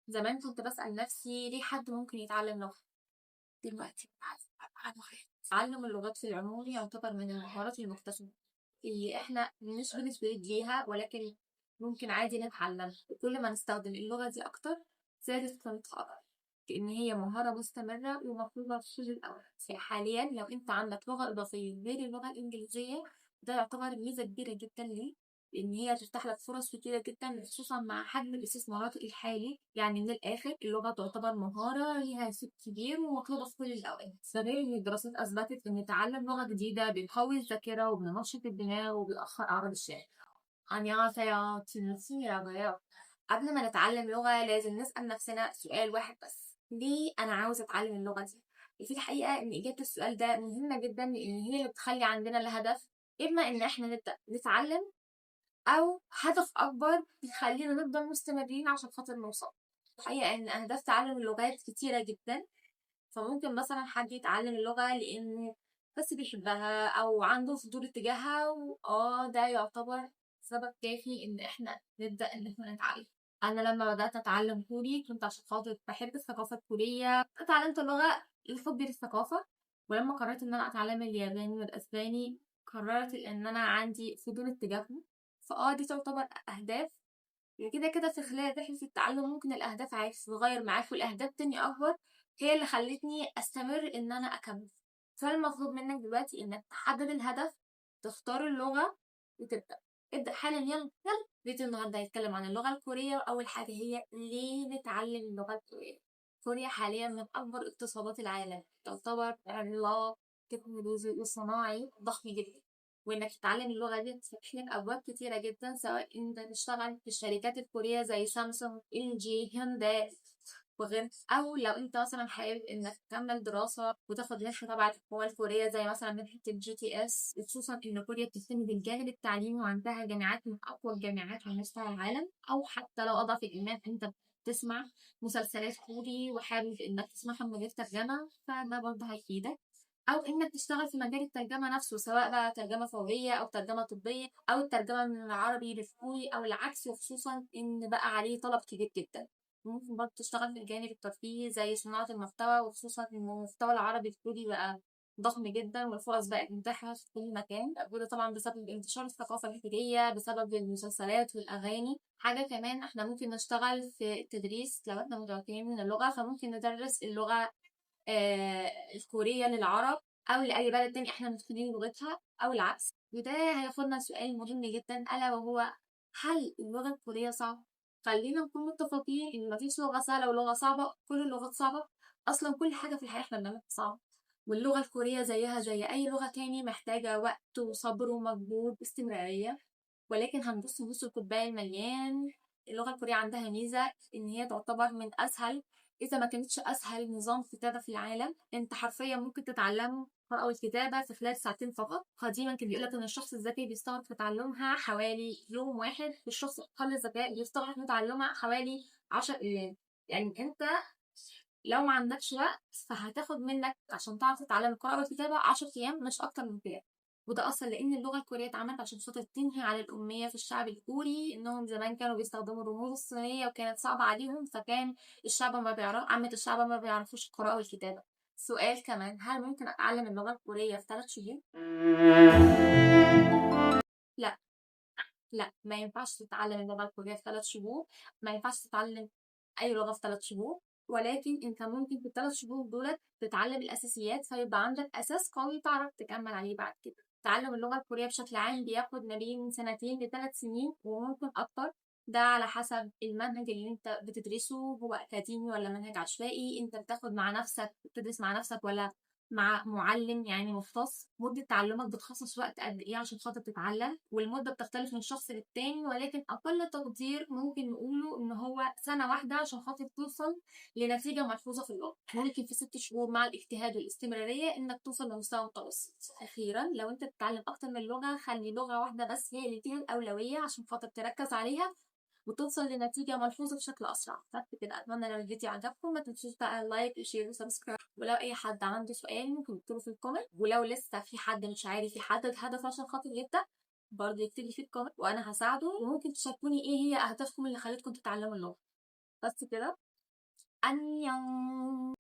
زمان كنت بسأل نفسي ليه حد ممكن يتعلم لغة. دلوقتي تعلم اللغات في العموم يعتبر من المهارات المكتسبة اللي احنا مش بنتولد ليها، ولكن ممكن عادي نتعلمها. وكل ما نستخدم اللغة دي أكتر زادت قيمتها أكتر، لأن هي مهارة مستمرة ومطلوبة في كل الأوقات. حاليا لو أنت عندك لغة إضافية غير اللغة الإنجليزية، ده يعتبر ميزة كبيرة جدا ليك، لأن هي تفتح لك فرص كتيرة جدا، خصوصا مع حجم الاستثمارات الحالي. يعني من الآخر اللغة تعتبر مهارة ليها سوق كبير ومطلوبة في كل الأوقات. ده غير إن الدراسات أثبتت إن تعلم لغة جديدة بيقوي الذاكرة وبينشط الدماغ وبيأخر أعراض الشائع. 안녕하세요. 진심이라고요. قبل ما نتعلم لغة لازم نسأل نفسنا سؤال واحد بس: ليه أنا عاوز أتعلم اللغة دي؟ في الحقيقة إن إجابة السؤال ده مهمة جدا، لأن هي اللي بتخلي عندنا الهدف، إما إن إحنا نبدأ نتعلم، أو هدف أكبر بيخلينا نفضل مستمرين عشان خاطر نوصل. الحقيقة إن أهداف تعلم اللغات كتيرة جدا، فممكن مثلا حد يتعلم اللغة لأنه بس بيحبها أو عنده فضول اتجاهها، ده يعتبر سبب كافي إن إحنا نبدأ إن إحنا نتعلم. أنا لما بدأت أتعلم كوري كنت عشان خاطر بحب الثقافة الكورية، اتعلمت اللغة لحبي للثقافة. ولما قررت إن أنا أتعلم الياباني والأسباني قررت إن أنا عندي فضول اتجاههم. دي تعتبر أهداف. كده كده في خلال رحلة التعلم ممكن الأهداف عادي تتغير معاك، والأهداف تاني أكبر هي اللي خلتني أستمر إن أنا أكمل. فالمطلوب منك دلوقتي إنك تحدد الهدف، تختار اللغة، وتبدأ. ابدأ حالا، يلا يلا. فيديو النهاردة هيتكلم عن اللغة الكورية، وأول حاجة هي ليه نتعلم اللغة الكورية. كوريا حاليا من أكبر اقتصادات العالم، تعتبر عملاق تكنولوجي وصناعي ضخم جدا. وإنك تتعلم اللغة دي تفتح لك أبواب كتيرة جدا، سواء أنت تشتغل في الشركات الكورية زي سامسونج، ال جي، هيونداي وغيرها، أو لو أنت مثلا حابب إنك تكمل دراسة وتاخد منحة تبع الحكومة الكورية زي مثلا منحة الGTS، خصوصا إن كوريا بتهتم بالجانب التعليمي وعندها جامعات من أقوى الجامعات على مستوى العالم. أو حتى لو أضعف الإيمان أنت تسمع مسلسلات كوري وحابب إنك تسمعها من غير ترجمة، فده برضه هيفيدك. أو إنك تشتغل في مجال الترجمة نفسه، سواء بقى ترجمة فورية أو ترجمة طبية أو الترجمة من العربي للكوري أو العكس، وخصوصا إن بقى عليه طلب كبير جدا. ممكن برضه تشتغل في الجانب الترفيهي زي صناعة المحتوى، وخصوصا إن المحتوى العربي الكوري بقى ضخم جدا، والفرص بقت متاحة في كل مكان، وده طبعا بسبب انتشار الثقافة الكورية، بسبب المسلسلات والأغاني. حاجة كمان احنا ممكن نشتغل في التدريس لو احنا متمكنين من اللغة، فممكن ندرس اللغة الكورية للعرب أو لأي بلد تاني احنا متقنين لغتها، أو العكس. وده هياخدنا سؤال مهم جدا، ألا وهو: هل اللغة الكورية صعبة؟ خلينا نكون متفقين إن مفيش لغة سهلة ولغة صعبة، كل اللغات صعبة. أصلا كل حاجة في الحياة احنا بنعملها صعبة، واللغة الكورية زيها زي أي لغة تاني محتاجة وقت وصبر ومجهود واستمرارية. ولكن هنبص نص الكوباية المليان، اللغة الكورية عندها ميزة إن هي تعتبر من أسهل، إذا ما كانتش أسهل نظام كتابة في العالم. أنت حرفيا ممكن تتعلم القراءة والكتابة في خلال ساعتين فقط. قديما كان بيقولك إن الشخص الذكي بيستغرق في تعلمها حوالي يوم واحد، والشخص أقل الذكاء بيستغرق في تعلمها حوالي 10 أيام. يعني أنت لو ما عندكش وقت فهتاخد منك عشان تعرف تتعلم القراءة والكتابة 10 أيام، مش أكتر من كده. وده أصلا لأن اللغة الكورية اتعملت عشان خاطر تنهي على الأمية في الشعب الكوري، إنهم زمان كانوا بيستخدموا الرموز الصينية وكانت صعبة عليهم، فكان الشعب ما بيعرف، عامة الشعب ما بيعرفوش القراءة والكتابة. سؤال كمان: هل ممكن أتعلم اللغة الكورية في 3 شهور؟ لا، لا، ما ينفعش تتعلم اللغة الكورية في 3 شهور. ما ينفعش تتعلم أي لغة في 3 شهور. ولكن أنت ممكن في ال3 شهور دولت تتعلم الأساسيات، فيبقى عندك أساس قوي تعرف تكمل عليه بعد كده. تعلم اللغة الكورية بشكل عام بياخد ما بين 2 ل3 سنين وممكن أكتر، ده على حسب المنهج اللي انت بتدرسه، هو أكاديمي ولا منهج عشوائي، انت بتاخد مع نفسك بتدرس مع نفسك ولا مع معلم يعني مختص. مدة تعلمك بتخصص وقت قد ايه عشان خاطر تتعلم، والمدة بتختلف من شخص للتاني، ولكن أقل تقدير ممكن نقوله إن هو سنة واحدة عشان خاطر توصل لنتيجة ملحوظة في اللغة. ممكن في 6 شهور مع الاجتهاد والاستمرارية إنك توصل لمستوى متوسط. أخيرا، لو أنت بتتعلم أكتر من لغة خلي لغة واحدة بس هي اللي فيها الأولوية عشان خاطر تركز عليها وتوصل لنتيجة ملحوظة بشكل أسرع. بس كده، أتمنى لو الفيديو عجبكم ما تنسوش بقى لايك وشير وسبسكرايب. ولو أي حد عنده سؤال ممكن يكتبه في الكومنت، ولو لسه في حد مش عارف يحدد هدف عشان خاطر يبدأ برضه يكتب لي في الكومنت وأنا هساعده. وممكن تشاركوني إيه هي أهدافكم اللي خلتكم تتعلموا اللغة. بس كده. 안녕.